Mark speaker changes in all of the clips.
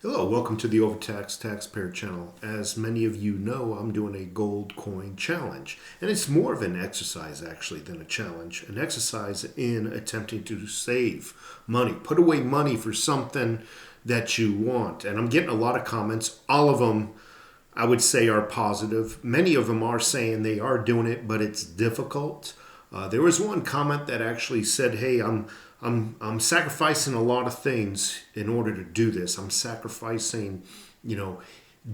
Speaker 1: Hello, welcome to the Overtaxed Taxpayer channel. As many of you know, I'm doing a gold coin challenge. And it's more of an exercise actually than a challenge. An exercise in attempting to save money. Put away money for something that you want. And I'm getting a lot of comments. All of them, I would say, are positive. Many of them are saying they are doing it, but it's difficult. There was one comment that actually said, hey, I'm sacrificing a lot of things in order to do this. I'm sacrificing,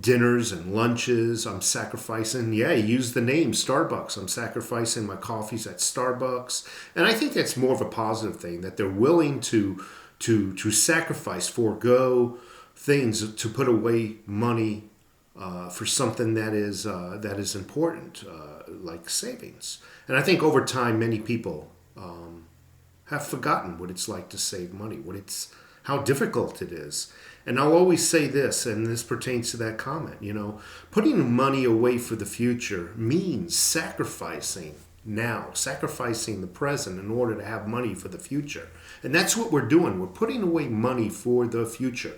Speaker 1: dinners and lunches. I'm sacrificing, use the name Starbucks. I'm sacrificing my coffees at Starbucks. And I think that's more of a positive thing, that they're willing to sacrifice, forego things to put away money for something that is important, like savings. And I think over time, many people have forgotten what it's like to save money, how difficult it is. And I'll always say this, and this pertains to that comment, putting money away for the future means sacrificing now, sacrificing the present in order to have money for the future. And that's what we're doing. We're putting away money for the future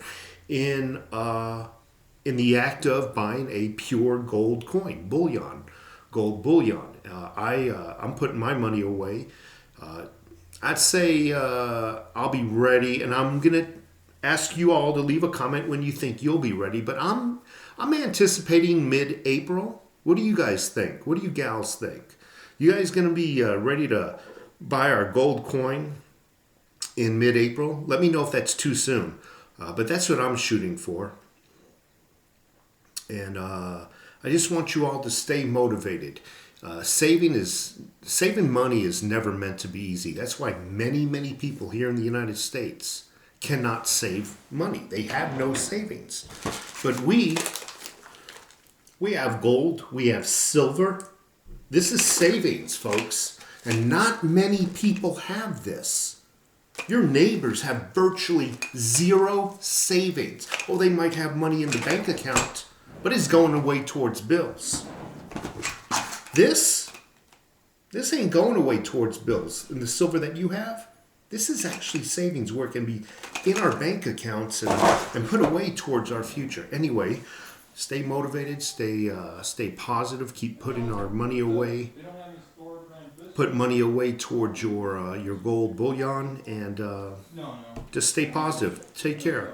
Speaker 1: in the act of buying a pure gold coin, gold bullion. I'm putting my money away. I'd say I'll be ready, and I'm gonna ask you all to leave a comment when you think you'll be ready. But I'm anticipating mid-April. What do you guys think? What do you gals think? You guys gonna be ready to buy our gold coin in mid-April? Let me know if that's too soon. But that's what I'm shooting for. And I just want you all to stay motivated. Saving money is never meant to be easy. That's why many people here in the United States cannot save money. They have no savings. But we have gold, we have silver. This is savings, folks. And not many people have this. Your neighbors have virtually zero savings. Well, they might have money in the bank account, but it's going away towards bills. This ain't going away towards bills. And the silver that you have, this is actually savings where it can be in our bank accounts and put away towards our future. Anyway, stay motivated, stay positive, keep putting our money away. Put money away towards your gold bullion, and just stay positive. Take care.